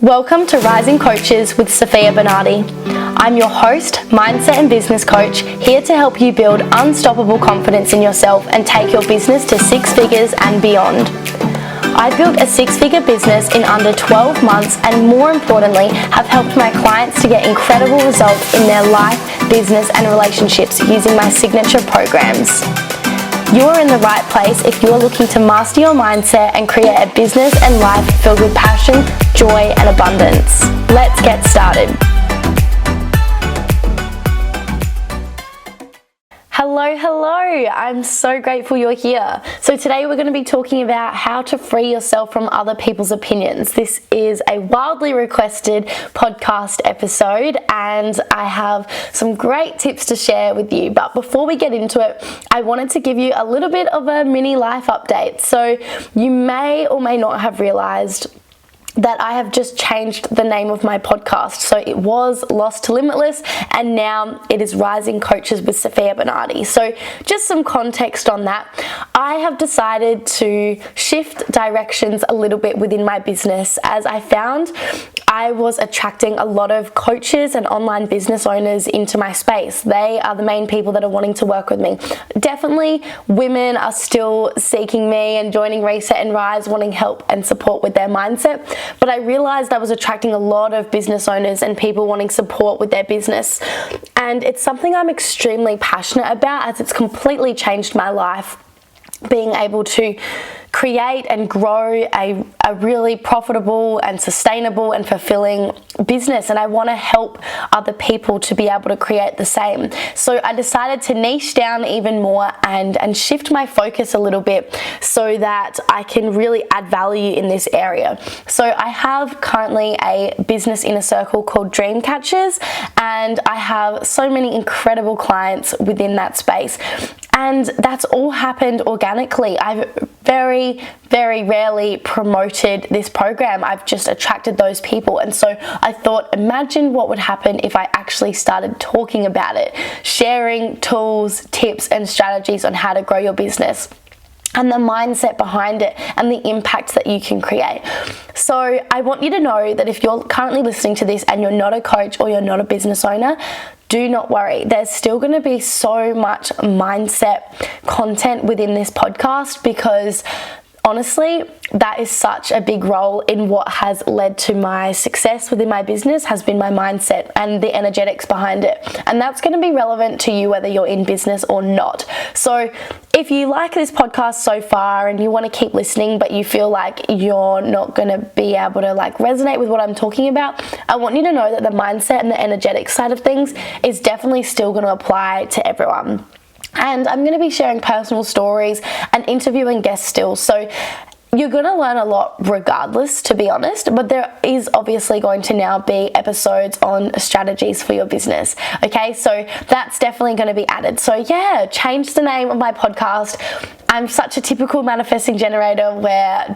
Welcome to Rising Coaches with Sofia Bernardi. I'm your host, mindset and business coach, here to help you build unstoppable confidence in yourself and take your business to 6 figures and beyond. I built a 6-figure business in under 12 months and more importantly, have helped my clients to get incredible results in their life, business and relationships using my signature programs. You're in the right place if you're looking to master your mindset and create a business and life filled with passion, joy, and abundance. Let's get started. Hello. I'm so grateful you're here. So today we're going to be talking about how to free yourself from other people's opinions. This is a wildly requested podcast episode and I have some great tips to share with you. But before we get into it, I wanted to give you a little bit of a mini life update. So you may or may not have realized that I have just changed the name of my podcast. So it was Lost to Limitless and now it is Rising Coaches with Sofia Bernardi. So just some context on that. I have decided to shift directions a little bit within my business as I found I was attracting a lot of coaches and online business owners into my space. They are the main people that are wanting to work with me. Definitely women are still seeking me and joining Reset and Rise, wanting help and support with their mindset. But I realized I was attracting a lot of business owners and people wanting support with their business. And it's something I'm extremely passionate about as it's completely changed my life, being able to create and grow a really profitable and sustainable and fulfilling business, and I want to help other people to be able to create the same. So I decided to niche down even more and shift my focus a little bit so that I can really add value in this area. So I have currently a business inner circle called Dream Catchers, and I have so many incredible clients within that space. And that's all happened organically. I've very rarely promoted this program. I've just attracted those people. And so I thought, imagine what would happen if I actually started talking about it, sharing tools, tips, and strategies on how to grow your business, and the mindset behind it and the impact that you can create. So I want you to know that if you're currently listening to this and you're not a coach or you're not a business owner, do not worry. There's still going to be so much mindset content within this podcast because honestly, that is such a big role in what has led to my success within my business has been my mindset and the energetics behind it. And that's going to be relevant to you whether you're in business or not. So if you like this podcast so far and you want to keep listening, but you feel like you're not going to be able to resonate with what I'm talking about, I want you to know that the mindset and the energetic side of things is definitely still going to apply to everyone. And I'm going to be sharing personal stories and interviewing guests still. So you're going to learn a lot regardless, to be honest, but there is obviously going to now be episodes on strategies for your business. Okay, so that's definitely going to be added. So yeah, change the name of my podcast. I'm such a typical manifesting generator where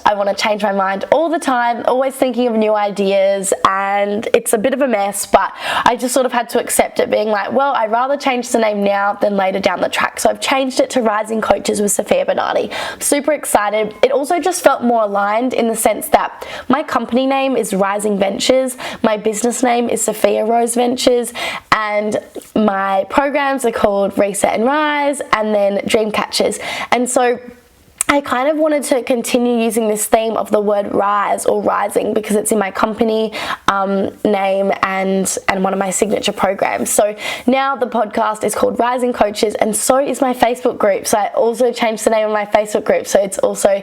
I want to change my mind all the time, always thinking of new ideas, and it's a bit of a mess, but I just sort of had to accept it, being like, well, I'd rather change the name now than later down the track. So I've changed it to Rising Coaches with Sofia Bernardi. Super excited. It also just felt more aligned in the sense that my company name is Rising Ventures, my business name is Sofia Rose Ventures, and my programs are called Reset and Rise and then Dream Catchers. And so I kind of wanted to continue using this theme of the word rise or rising because it's in my company name and one of my signature programs. So now the podcast is called Rising Coaches and so is my Facebook group. So I also changed the name of my Facebook group. So it's also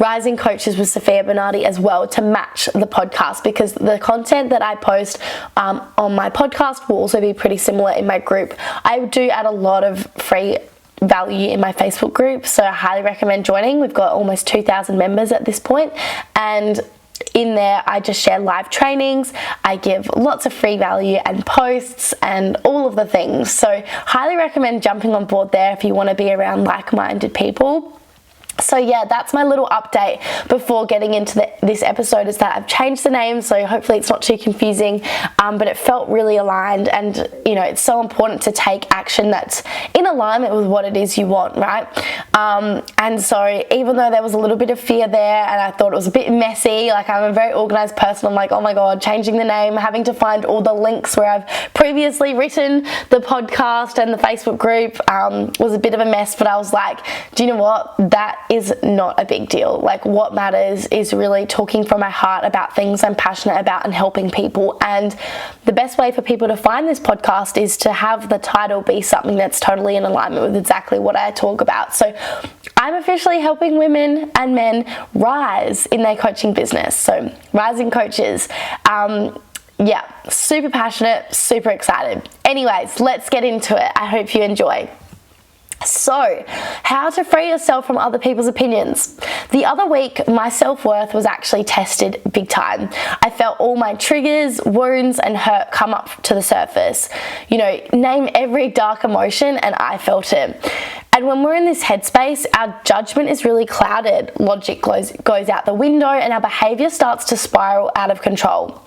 Rising Coaches with Sofia Bernardi as well to match the podcast because the content that I post on my podcast will also be pretty similar in my group. I do add a lot of free value in my Facebook group, so I highly recommend joining. We've got almost 2,000 members at this point, and in there I just share live trainings, I give lots of free value and posts and all of the things. So highly recommend jumping on board there if you want to be around like-minded people. So yeah, that's my little update before getting into this episode, is that I've changed the name, so hopefully it's not too confusing, but it felt really aligned. And you know, it's so important to take action that's in alignment with what it is you want, right? And so even though there was a little bit of fear there and I thought it was a bit messy, like I'm a very organized person, I'm like, oh my God, changing the name, having to find all the links where I've previously written the podcast and the Facebook group was a bit of a mess, but I was like, do you know what? That is not a big deal. Like, what matters is really talking from my heart about things I'm passionate about and helping people. And the best way for people to find this podcast is to have the title be something that's totally in alignment with exactly what I talk about. So I'm officially helping women and men rise in their coaching business. So rising coaches. Yeah, super passionate, super excited. Anyways, let's get into it. I hope you enjoy. So, how to free yourself from other people's opinions. The other week, my self-worth was actually tested big time. I felt all my triggers, wounds, and hurt come up to the surface. You know, name every dark emotion and I felt it. And when we're in this headspace, our judgment is really clouded. Logic goes out the window and our behavior starts to spiral out of control.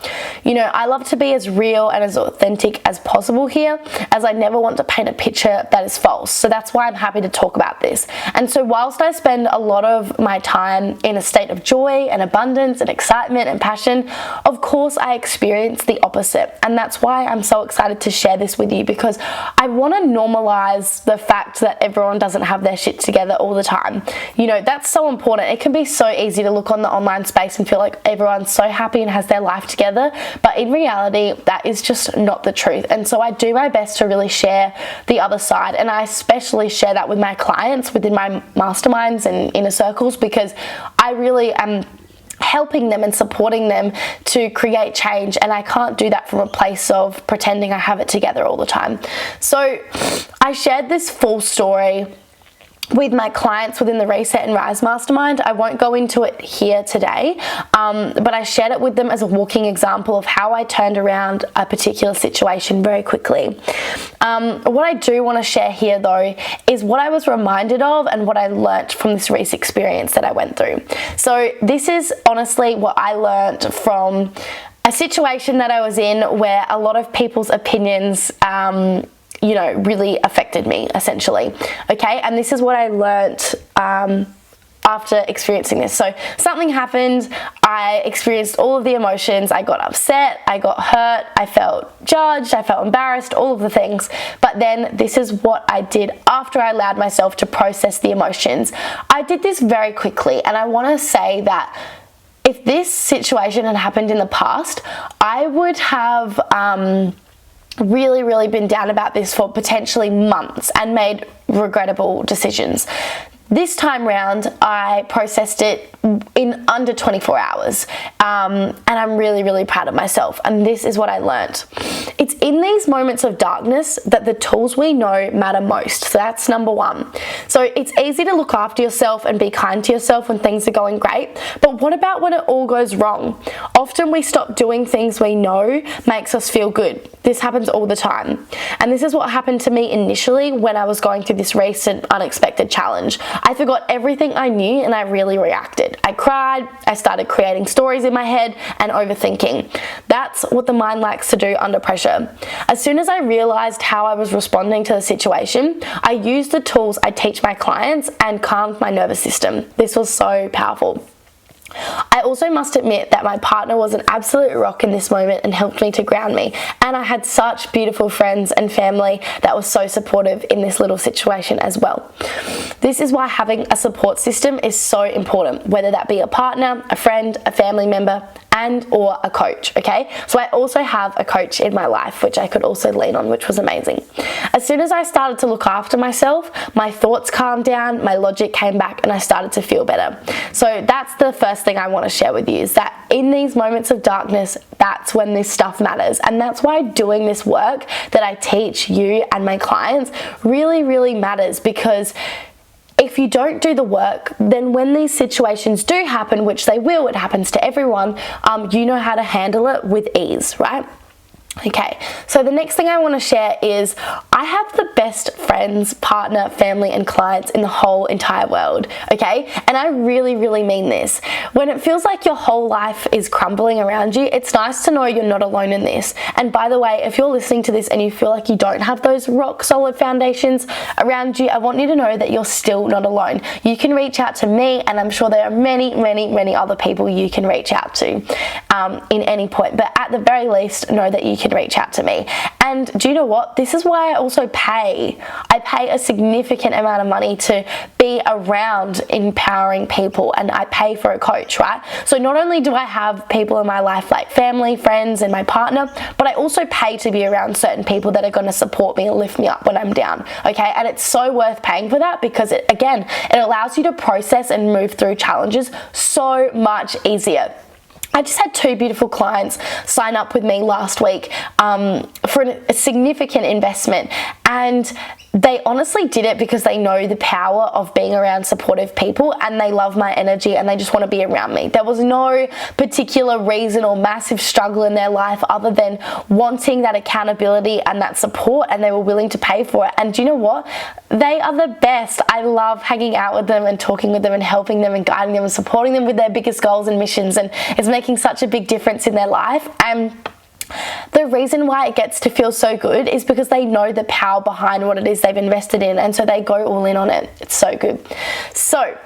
You know, I love to be as real and as authentic as possible here, as I never want to paint a picture that is false. So that's why I'm happy to talk about this. And so whilst I spend a lot of my time in a state of joy and abundance and excitement and passion, of course I experience the opposite. And that's why I'm so excited to share this with you, because I want to normalize the fact that everyone doesn't have their shit together all the time. You know, that's so important. It can be so easy to look on the online space and feel like everyone's so happy and has their life together, but in reality, that is just not the truth. And so I do my best to really share the other side, and I especially share that with my clients within my masterminds and inner circles, because I really am helping them and supporting them to create change, and I can't do that from a place of pretending I have it together all the time. So I shared this full story with my clients within the Reset and Rise Mastermind. I won't go into it here today, but I shared it with them as a walking example of how I turned around a particular situation very quickly. What I do want to share here though is what I was reminded of and what I learnt from this recent experience that I went through. So this is honestly what I learnt from a situation that I was in where a lot of people's opinions you know, really affected me, essentially. Okay, and this is what I learnt after experiencing this. So something happened, I experienced all of the emotions, I got upset, I got hurt, I felt judged, I felt embarrassed, all of the things. But then this is what I did after I allowed myself to process the emotions. I did this very quickly, and I want to say that if this situation had happened in the past, I would have really been down about this for potentially months and made regrettable decisions. This time round, I processed it in under 24 hours, and I'm really proud of myself. And this is what I learnt. It's in these moments of darkness that the tools we know matter most. So that's number one. So it's easy to look after yourself and be kind to yourself when things are going great, but what about when it all goes wrong? Often we stop doing things we know makes us feel good. This happens all the time. And this is what happened to me initially when I was going through this recent unexpected challenge. I forgot everything I knew and I really reacted. I cried, I started creating stories in my head and overthinking. That's what the mind likes to do under pressure. As soon as I realized how I was responding to the situation, I used the tools I teach my clients and calmed my nervous system. This was so powerful. I also must admit that my partner was an absolute rock in this moment and helped me to ground me. And I had such beautiful friends and family that was so supportive in this little situation as well. This is why having a support system is so important, whether that be a partner, a friend, a family member, and or a coach, okay? So I also have a coach in my life, which I could also lean on, which was amazing. As soon as I started to look after myself, my thoughts calmed down, my logic came back, and I started to feel better. So that's the first thing I want to share with you, is that in these moments of darkness, that's when this stuff matters. And that's why doing this work that I teach you and my clients really matters, because if you don't do the work, then when these situations do happen, which they will, it happens to everyone, you know how to handle it with ease, right? Okay, so the next thing I want to share is I have the best friends, partner, family, and clients in the whole entire world, okay? And I really, really mean this. When it feels like your whole life is crumbling around you, it's nice to know you're not alone in this. And by the way, if you're listening to this and you feel like you don't have those rock solid foundations around you, I want you to know that you're still not alone. You can reach out to me, and I'm sure there are many, many, many other people you can reach out to in any point. But at the very least, know that you can reach out to me. And do you know what? This is why I also pay. I pay a significant amount of money to be around empowering people, and I pay for a coach, right? So not only do I have people in my life like family, friends, and my partner, but I also pay to be around certain people that are going to support me and lift me up when I'm down, okay? And it's so worth paying for that because it allows you to process and move through challenges so much easier. I just had 2 beautiful clients sign up with me last week for a significant investment, and they honestly did it because they know the power of being around supportive people, and they love my energy and they just want to be around me. There was no particular reason or massive struggle in their life other than wanting that accountability and that support, and they were willing to pay for it. And do you know what? They are the best. I love hanging out with them and talking with them and helping them and guiding them and supporting them with their biggest goals and missions, and it's making such a big difference in their life. And the reason why it gets to feel so good is because they know the power behind what it is they've invested in, and so they go all in on it. It's so good. So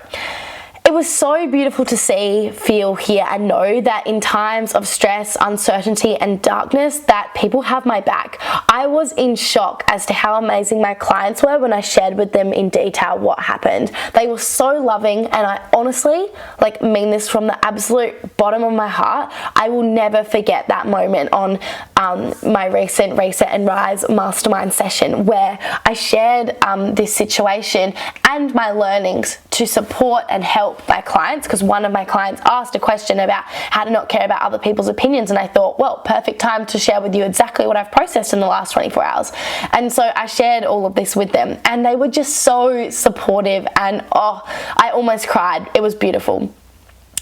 it was so beautiful to see, feel, hear, and know that in times of stress, uncertainty, and darkness, that people have my back. I was in shock as to how amazing my clients were when I shared with them in detail what happened. They were so loving, and I honestly, mean this from the absolute bottom of my heart. I will never forget that moment on my recent Reset and Rise mastermind session where I shared this situation and my learnings to support and help my clients, because one of my clients asked a question about how to not care about other people's opinions, and I thought, well, perfect time to share with you exactly what I've processed in the last 24 hours. And so I shared all of this with them, and they were just so supportive, and I almost cried. It was beautiful.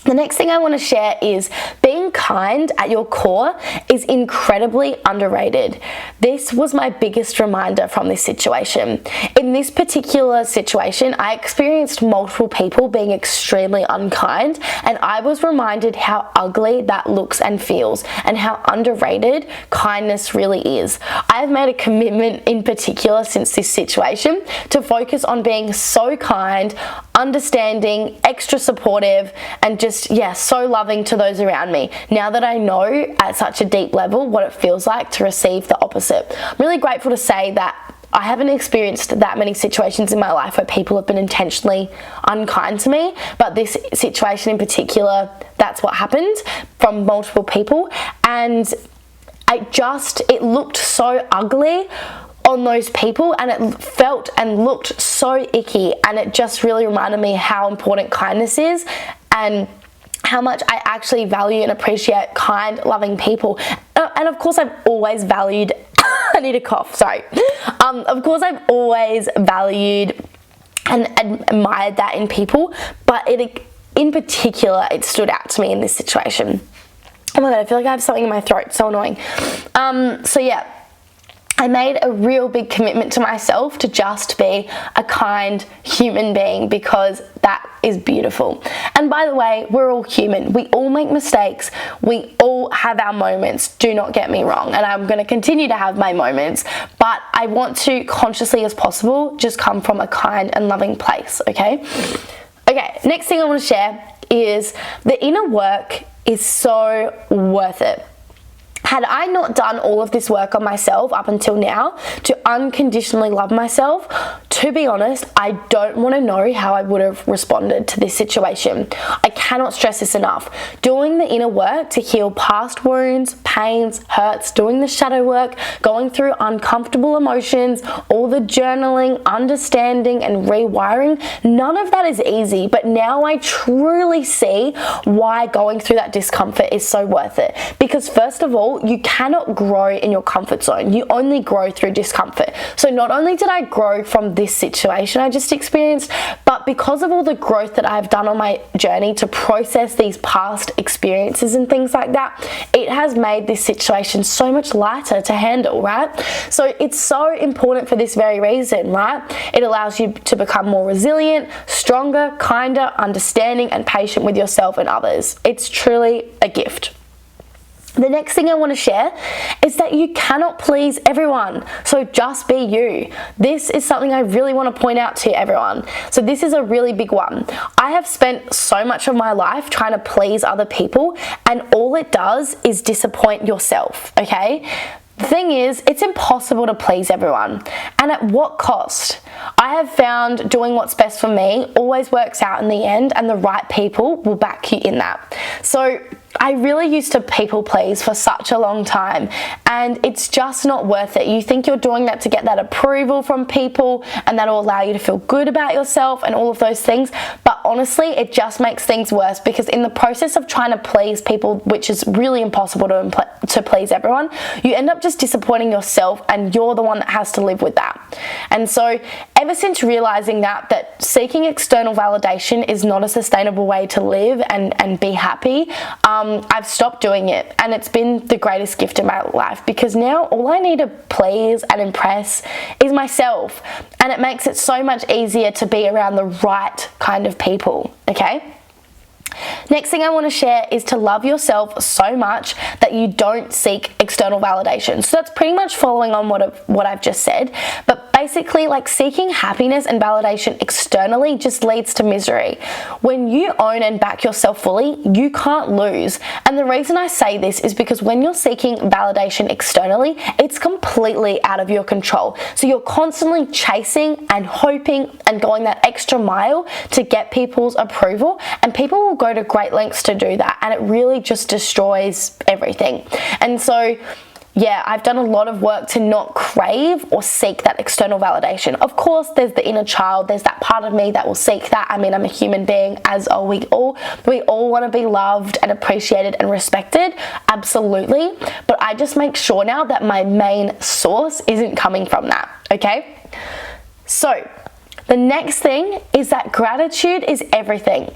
The next thing I want to share is being kind at your core is incredibly underrated. This was my biggest reminder from this situation. In this particular situation, I experienced multiple people being extremely unkind, and I was reminded how ugly that looks and feels and how underrated kindness really is. I have made a commitment in particular since this situation to focus on being so kind, understanding, extra supportive, and just so loving to those around me. Now that I know at such a deep level what it feels like to receive the opposite. I'm really grateful to say that I haven't experienced that many situations in my life where people have been intentionally unkind to me, but this situation in particular, that's what happened from multiple people, and it looked so ugly on those people, and it felt and looked so icky, and it just really reminded me how important kindness is and how much I actually value and appreciate kind, loving people. And of course I've always valued I need a cough, sorry. Of course I've always valued and admired that in people, but in particular it stood out to me in this situation. Oh my god, I feel like I have something in my throat, so annoying. I made a real big commitment to myself to just be a kind human being, because that is beautiful. And by the way, we're all human. We all make mistakes. We all have our moments. Do not get me wrong. And I'm going to continue to have my moments, but I want to consciously as possible just come from a kind and loving place, okay? Okay, next thing I want to share is the inner work is so worth it. Had I not done all of this work on myself up until now to unconditionally love myself, to be honest, I don't want to know how I would have responded to this situation. I cannot stress this enough. Doing the inner work to heal past wounds, pains, hurts, doing the shadow work, going through uncomfortable emotions, all the journaling, understanding, and rewiring, none of that is easy, but now I truly see why going through that discomfort is so worth it. Because first of all, you cannot grow in your comfort zone. You only grow through discomfort. So not only did I grow from this situation I just experienced, but because of all the growth that I've done on my journey to process these past experiences and things like that, it has made this situation so much lighter to handle, right? So it's so important for this very reason, right? It allows you to become more resilient, stronger, kinder, understanding, and patient with yourself and others. It's truly a gift. The next thing I want to share is that you cannot please everyone. So just be you. This is something I really want to point out to everyone. So this is a really big one. I have spent so much of my life trying to please other people, and all it does is disappoint yourself, okay? The thing is, it's impossible to please everyone. And at what cost? I have found doing what's best for me always works out in the end, and the right people will back you in that. So I really used to people please for such a long time, and it's just not worth it. You think you're doing that to get that approval from people, and that'll allow you to feel good about yourself and all of those things, but honestly, it just makes things worse, because in the process of trying to please people, which is really impossible to please everyone, you end up just disappointing yourself, and you're the one that has to live with that. And so ever since realizing that seeking external validation is not a sustainable way to live and be happy, I've stopped doing it, and it's been the greatest gift in my life, because now all I need to please and impress is myself, and it makes it so much easier to be around the right kind of people, okay? Next thing I want to share is to love yourself so much that you don't seek external validation. So that's pretty much following on what I've just said, but basically, like, seeking happiness and validation externally just leads to misery. When you own and back yourself fully, you can't lose. And the reason I say this is because when you're seeking validation externally, it's completely out of your control. So you're constantly chasing and hoping and going that extra mile to get people's approval, and people will go to great lengths to do that, and it really just destroys everything. And so yeah, I've done a lot of work to not crave or seek that external validation. Of course, there's the inner child, there's that part of me that will seek that. I mean, I'm a human being, as are we all. We all want to be loved and appreciated and respected, absolutely. But I just make sure now that my main source isn't coming from that, okay? So, the next thing is that gratitude is everything.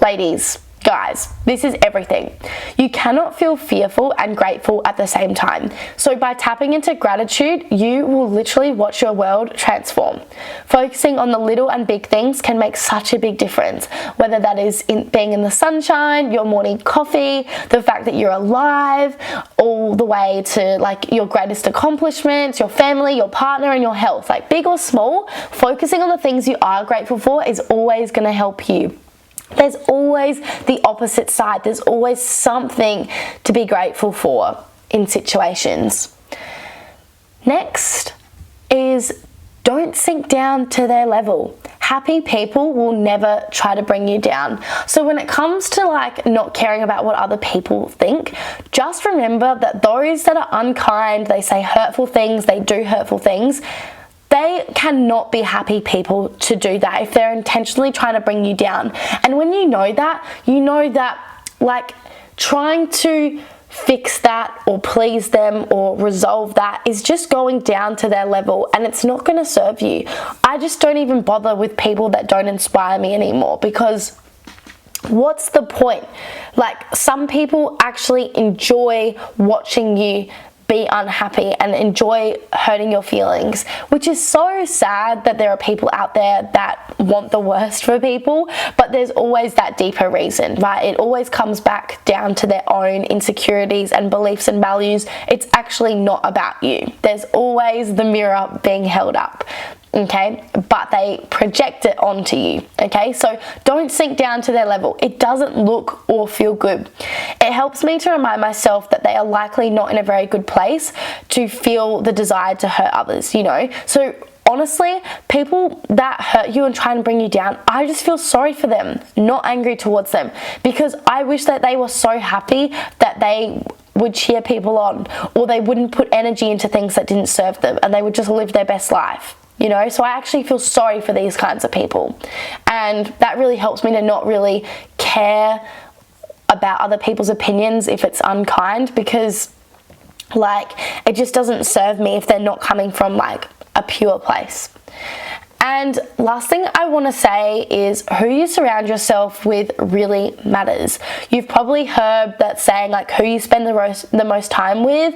Ladies, guys, this is everything. You cannot feel fearful and grateful at the same time. So by tapping into gratitude, you will literally watch your world transform. Focusing on the little and big things can make such a big difference, whether that is being in the sunshine, your morning coffee, the fact that you're alive, all the way to like your greatest accomplishments, your family, your partner, and your health. Like, big or small, focusing on the things you are grateful for is always going to help you. There's always the opposite side. There's always something to be grateful for in situations. Next is don't sink down to their level. Happy people will never try to bring you down. So when it comes to like not caring about what other people think, just remember that those that are unkind, they say hurtful things, they do hurtful things, they cannot be happy people to do that if they're intentionally trying to bring you down. And when you know that like trying to fix that or please them or resolve that is just going down to their level, and it's not going to serve you. I just don't even bother with people that don't inspire me anymore, because what's the point? Like, some people actually enjoy watching you be unhappy and enjoy hurting your feelings, which is so sad that there are people out there that want the worst for people, but there's always that deeper reason, right? It always comes back down to their own insecurities and beliefs and values. It's actually not about you. There's always the mirror being held up, okay? But they project it onto you, okay? So don't sink down to their level. It doesn't look or feel good. It helps me to remind myself that they are likely not in a very good place to feel the desire to hurt others, you know? So honestly, people that hurt you and try and bring you down, I just feel sorry for them, not angry towards them, because I wish that they were so happy that they would cheer people on, or they wouldn't put energy into things that didn't serve them, and they would just live their best life. You know, so I actually feel sorry for these kinds of people, and that really helps me to not really care about other people's opinions if it's unkind, because Like, it just doesn't serve me if they're not coming from like a pure place. And last thing I want to say is who you surround yourself with really matters. You've probably heard that saying, like, who you spend the most time with,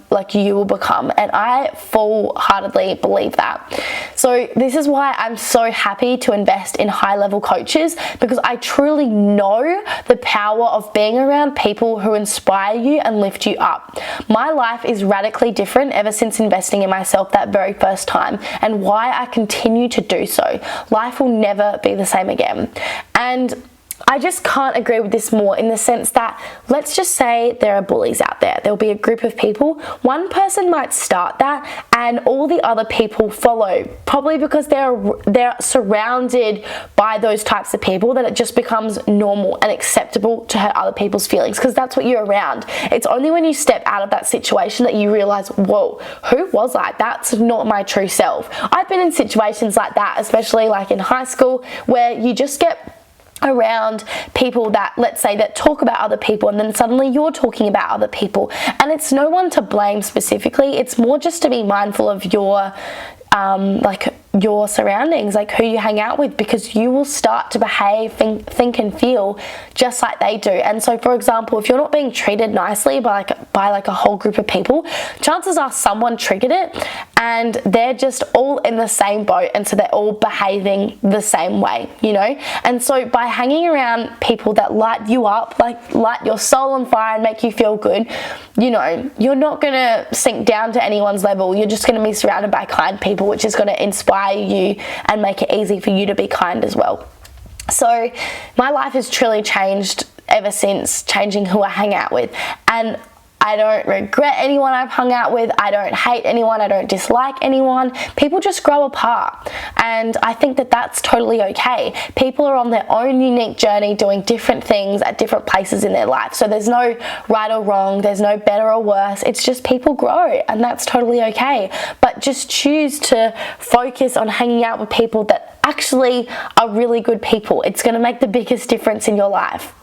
like, you will become. And I full-heartedly believe that. So this is why I'm so happy to invest in high-level coaches, because I truly know the power of being around people who inspire you and lift you up. My life is radically different ever since investing in myself that very first time, and why I continue to do so. Life will never be the same again. And I just can't agree with this more, in the sense that, let's just say there are bullies out there. There'll be a group of people. One person might start that and all the other people follow, probably because they're surrounded by those types of people, that it just becomes normal and acceptable to hurt other people's feelings, because that's what you're around. It's only when you step out of that situation that you realize, whoa, who was I? That's not my true self. I've been in situations like that, especially like in high school, where you just get around people that, let's say, that talk about other people, and then suddenly you're talking about other people, and it's no one to blame specifically. It's more just to be mindful of your your surroundings, like who you hang out with, because you will start to behave, think and feel just like they do. And so, for example, if you're not being treated nicely by a whole group of people, chances are someone triggered it and they're just all in the same boat, and so they're all behaving the same way, you know? And so by hanging around people that light you up, like light your soul on fire and make you feel good, you know, you're not gonna sink down to anyone's level. You're just gonna be surrounded by kind people, which is gonna inspire you and make it easy for you to be kind as well. So my life has truly changed ever since changing who I hang out with, and I don't regret anyone I've hung out with. I don't hate anyone. I don't dislike anyone. People just grow apart, and I think that that's totally okay. People are on their own unique journey, doing different things at different places in their life. So there's no right or wrong. There's no better or worse. It's just people grow, and that's totally okay. But just choose to focus on hanging out with people that actually are really good people. It's going to make the biggest difference in your life.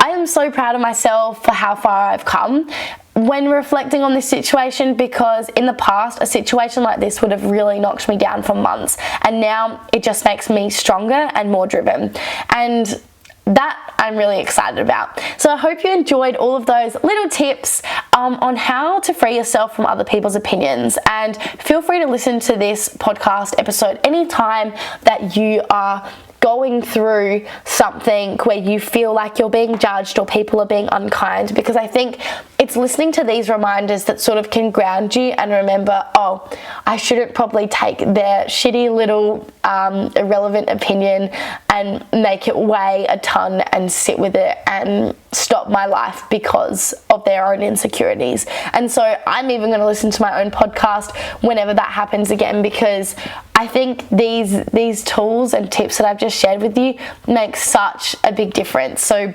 I am so proud of myself for how far I've come when reflecting on this situation, because in the past, a situation like this would have really knocked me down for months, and now it just makes me stronger and more driven. And that I'm really excited about. So I hope you enjoyed all of those little tips on how to free yourself from other people's opinions. And feel free to listen to this podcast episode anytime that you are going through something where you feel like you're being judged or people are being unkind, because I think it's listening to these reminders that sort of can ground you and remember, oh, I shouldn't probably take their shitty little irrelevant opinion and make it weigh a ton and sit with it and stop my life because of their own insecurities. And so I'm even going to listen to my own podcast whenever that happens again, because I think these tools and tips that I've just shared with you make such a big difference. So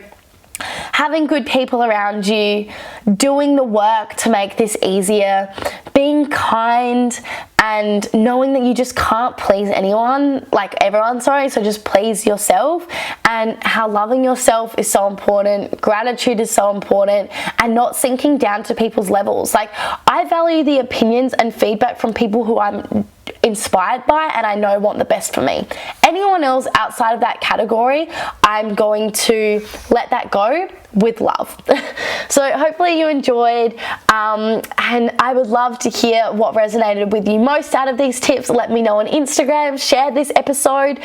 having good people around you, doing the work to make this easier, being kind, and knowing that you just can't please anyone, like everyone, so just please yourself, and how loving yourself is so important, gratitude is so important, and not sinking down to people's levels. Like, I value the opinions and feedback from people who I'm inspired by and I know want the best for me. Anyone else outside of that category, I'm going to let that go with love. So hopefully you enjoyed, and I would love to hear what resonated with you most out of these tips. Let me know on Instagram, share this episode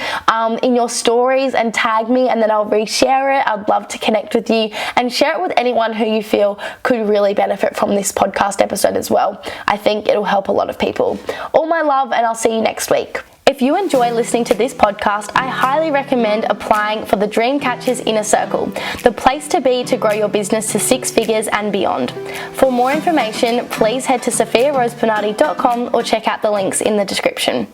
in your stories and tag me, and then I'll reshare it. I'd love to connect with you and share it with anyone who you feel could really benefit from this podcast episode as well. I think it'll help a lot of people. All my love, and I'll see you next week. If you enjoy listening to this podcast, I highly recommend applying for the Dreamcatchers Inner Circle, the place to be to grow your business to 6 figures and beyond. For more information, please head to sofiarosebernardi.com or check out the links in the description.